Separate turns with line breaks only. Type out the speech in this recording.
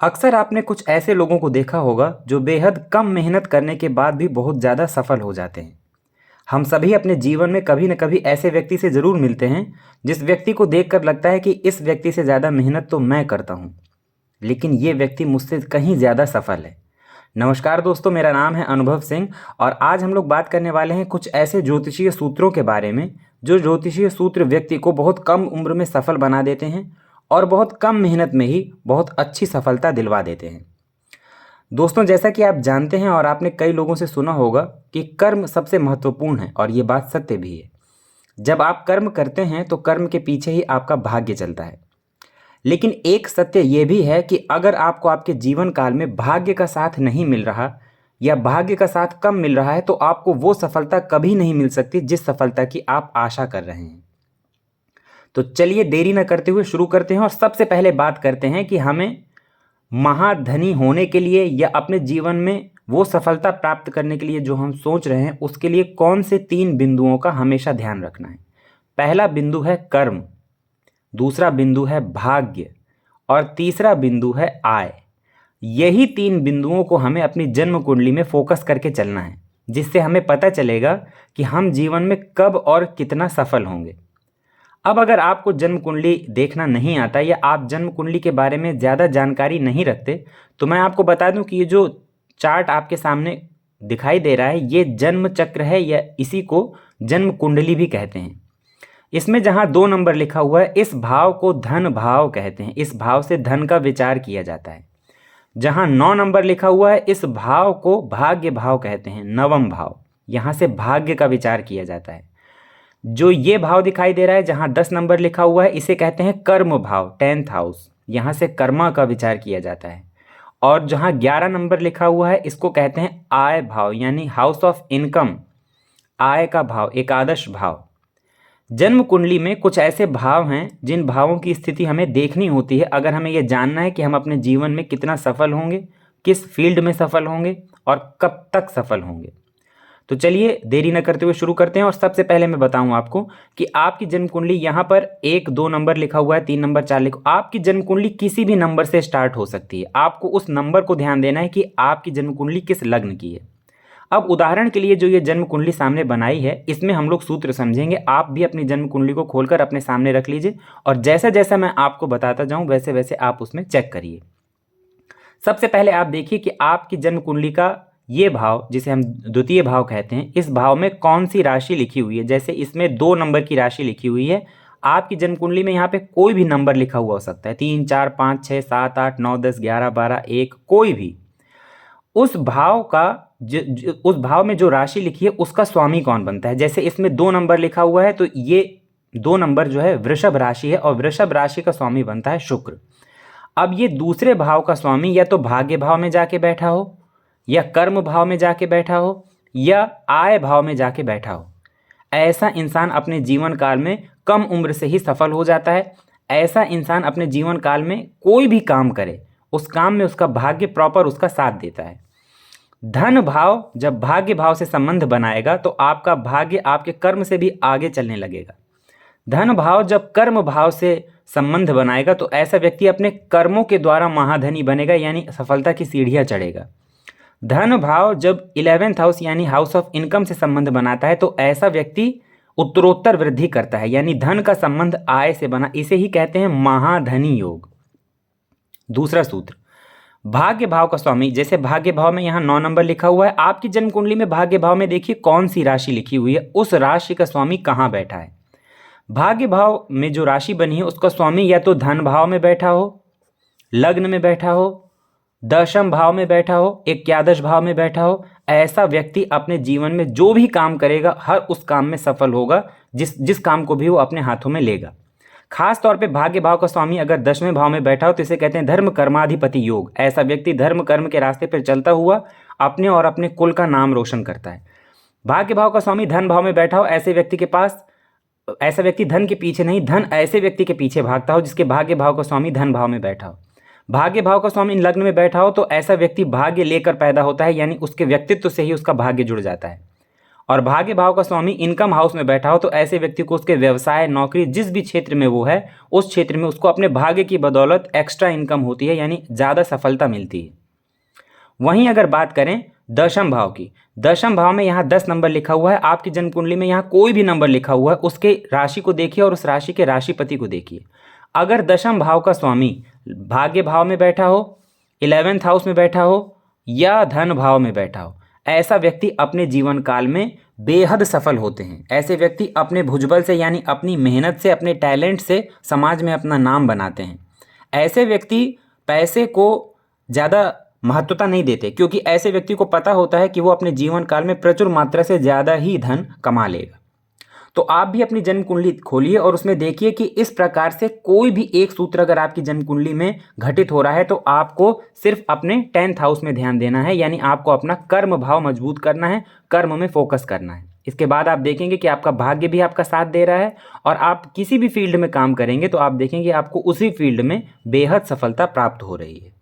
अक्सर आपने कुछ ऐसे लोगों को देखा होगा जो बेहद कम मेहनत करने के बाद भी बहुत ज़्यादा सफल हो जाते हैं। हम सभी अपने जीवन में कभी न कभी ऐसे व्यक्ति से ज़रूर मिलते हैं जिस व्यक्ति को देखकर लगता है कि इस व्यक्ति से ज़्यादा मेहनत तो मैं करता हूँ, लेकिन ये व्यक्ति मुझसे कहीं ज़्यादा सफल है। नमस्कार दोस्तों, मेरा नाम है अनुभव सिंह और आज हम लोग बात करने वाले हैं कुछ ऐसे ज्योतिषीय सूत्रों के बारे में जो ज्योतिषीय सूत्र व्यक्ति को बहुत कम उम्र में सफल बना देते हैं और बहुत कम मेहनत में ही बहुत अच्छी सफलता दिलवा देते हैं। दोस्तों, जैसा कि आप जानते हैं और आपने कई लोगों से सुना होगा कि कर्म सबसे महत्वपूर्ण है और ये बात सत्य भी है। जब आप कर्म करते हैं तो कर्म के पीछे ही आपका भाग्य चलता है। लेकिन एक सत्य ये भी है कि अगर आपको आपके जीवन काल में भाग्य का साथ नहीं मिल रहा या भाग्य का साथ कम मिल रहा है तो आपको वो सफलता कभी नहीं मिल सकती जिस सफलता की आप आशा कर रहे हैं। तो चलिए देरी न करते हुए शुरू करते हैं और सबसे पहले बात करते हैं कि हमें महाधनी होने के लिए या अपने जीवन में वो सफलता प्राप्त करने के लिए जो हम सोच रहे हैं उसके लिए कौन से 3 बिंदुओं का हमेशा ध्यान रखना है। पहला बिंदु है कर्म, दूसरा बिंदु है भाग्य और तीसरा बिंदु है आय। यही 3 बिंदुओं को हमें अपनी जन्म कुंडली में फोकस करके चलना है, जिससे हमें पता चलेगा कि हम जीवन में कब और कितना सफल होंगे। अब अगर आपको जन्म कुंडली देखना नहीं आता या आप जन्म कुंडली के बारे में ज़्यादा जानकारी नहीं रखते तो मैं आपको बता दूं कि ये जो चार्ट आपके सामने दिखाई दे रहा है ये जन्म चक्र है या इसी को जन्म कुंडली भी कहते हैं। इसमें जहां 2 नंबर लिखा हुआ है इस भाव को धन भाव कहते हैं। इस भाव से धन का विचार किया जाता है। जहां 9 नंबर लिखा हुआ है इस भाव को भाग्य भाव कहते हैं, नवम भाव। यहाँ से भाग्य का विचार किया जाता है। जो ये भाव दिखाई दे रहा है जहां 10 नंबर लिखा हुआ है इसे कहते हैं कर्म भाव, 10th हाउस। यहाँ से कर्मा का विचार किया जाता है। और जहां 11 नंबर लिखा हुआ है इसको कहते हैं आय भाव, यानी हाउस ऑफ इनकम, आय का भाव, एकादश भाव। जन्म कुंडली में कुछ ऐसे भाव हैं जिन भावों की स्थिति हमें देखनी होती है अगर हमें यह जानना है कि हम अपने जीवन में कितना सफल होंगे, किस फील्ड में सफल होंगे और कब तक सफल होंगे। तो चलिए देरी न करते हुए शुरू करते हैं और सबसे पहले मैं बताऊं आपको कि आपकी जन्म कुंडली यहाँ पर 1 2 नंबर लिखा हुआ है, 3 नंबर 4 लिखा। आपकी जन्म कुंडली किसी भी नंबर से स्टार्ट हो सकती है। आपको उस नंबर को ध्यान देना है कि आपकी जन्म कुंडली किस लग्न की है। अब उदाहरण के लिए जो ये जन्म कुंडली सामने बनाई है इसमें हम लोग सूत्र समझेंगे। आप भी अपनी जन्म कुंडली को खोलकर अपने सामने रख लीजिए और जैसा जैसा मैं आपको बताता जाऊँ वैसे वैसे आप उसमें चेक करिए। सबसे पहले आप देखिए कि आपकी जन्म कुंडली का ये भाव, जिसे हम द्वितीय भाव कहते हैं, इस भाव में कौन सी राशि लिखी हुई है। जैसे इसमें 2 नंबर की राशि लिखी हुई है। आपकी जन्म कुंडली में यहाँ पे कोई भी नंबर लिखा हुआ हो सकता है, 3 4 5 6 7 8 9 10 11 12 1, कोई भी। उस भाव का उस भाव में जो राशि लिखी है उसका स्वामी कौन बनता है। जैसे इसमें 2 नंबर लिखा हुआ है तो ये 2 नंबर जो है वृषभ राशि है और वृषभ राशि का स्वामी बनता है शुक्र। अब ये दूसरे भाव का स्वामी या तो भाग्य भाव में जाके बैठा हो या कर्म भाव में जाके बैठा हो या आय भाव में जाके बैठा हो। ऐसा इंसान अपने जीवन काल में कम उम्र से ही सफल हो जाता है। ऐसा इंसान अपने जीवन काल में कोई भी काम करे उस काम में उसका भाग्य प्रॉपर उसका साथ देता है। धन भाव जब भाग्य भाव से संबंध बनाएगा तो आपका भाग्य आपके कर्म से भी आगे चलने लगेगा। धन भाव जब कर्म भाव से संबंध बनाएगा तो ऐसा व्यक्ति अपने कर्मों के द्वारा महाधनी बनेगा, यानी सफलता की सीढ़ियां चढ़ेगा। धन भाव जब 11th हाउस यानी हाउस ऑफ इनकम से संबंध बनाता है तो ऐसा व्यक्ति उत्तरोत्तर वृद्धि करता है, यानी धन का संबंध आय से बना। इसे ही कहते हैं महाधनी योग। दूसरा सूत्र, भाग्य भाव का स्वामी। जैसे भाग्य भाव में यहाँ 9 नंबर लिखा हुआ है, आपकी जन्म कुंडली में भाग्य भाव में देखिए कौन सी राशि लिखी हुई है, उस राशि का स्वामी कहाँ बैठा है। भाग्य भाव में जो राशि बनी है उसका स्वामी या तो धन भाव में बैठा हो, लग्न में बैठा हो, दशम भाव में बैठा हो, एकादश भाव में बैठा हो। ऐसा व्यक्ति अपने जीवन में जो भी काम करेगा हर उस काम में सफल होगा, जिस काम को भी वो अपने हाथों में लेगा। खास तौर पे भाग्य भाव का स्वामी अगर 10वें भाव में बैठा हो तो इसे कहते हैं धर्म कर्माधिपति योग। ऐसा व्यक्ति धर्म कर्म के रास्ते पर चलता हुआ अपने और अपने कुल का नाम रोशन करता है। भाग्य भाव का स्वामी धन भाव में बैठा हो, ऐसा व्यक्ति धन के पीछे नहीं, धन ऐसे व्यक्ति के पीछे भागता हो जिसके भाग्य भाव का स्वामी धन भाव में बैठा हो। भाग्य भाव का स्वामी लग्न में बैठा हो तो ऐसा व्यक्ति भाग्य लेकर पैदा होता है, यानी उसके व्यक्तित्व से ही उसका भाग्य जुड़ जाता है। और भाग्य भाव का स्वामी इनकम हाउस में बैठा हो तो ऐसे व्यक्ति को उसके व्यवसाय, नौकरी, जिस भी क्षेत्र में वो है उस क्षेत्र में उसको अपने भाग्य की बदौलत एक्स्ट्रा इनकम होती है, यानी ज़्यादा सफलता मिलती है। वहीं अगर बात करें दशम भाव की, दशम भाव में यहाँ 10 नंबर लिखा हुआ है। आपकी जन्म कुंडली में यहाँ कोई भी नंबर लिखा हुआ है उसके राशि को देखिए और उस राशि के राशिपति को देखिए। अगर दशम भाव का स्वामी भाग्य भाव में बैठा हो, 11th हाउस में बैठा हो या धन भाव में बैठा हो, ऐसा व्यक्ति अपने जीवन काल में बेहद सफल होते हैं। ऐसे व्यक्ति अपने भुजबल से यानी अपनी मेहनत से, अपने टैलेंट से समाज में अपना नाम बनाते हैं। ऐसे व्यक्ति पैसे को ज़्यादा महत्वता नहीं देते, क्योंकि ऐसे व्यक्ति को पता होता है कि वो अपने जीवन काल में प्रचुर मात्रा से ज़्यादा ही धन कमा लेगा। तो आप भी अपनी जन्म कुंडली खोलिए और उसमें देखिए कि इस प्रकार से कोई भी एक सूत्र अगर आपकी जन्म कुंडली में घटित हो रहा है तो आपको सिर्फ अपने 10th हाउस में ध्यान देना है, यानी आपको अपना कर्म भाव मजबूत करना है, कर्म में फोकस करना है। इसके बाद आप देखेंगे कि आपका भाग्य भी आपका साथ दे रहा है और आप किसी भी फील्ड में काम करेंगे तो आप देखेंगे आपको उसी फील्ड में बेहद सफलता प्राप्त हो रही है।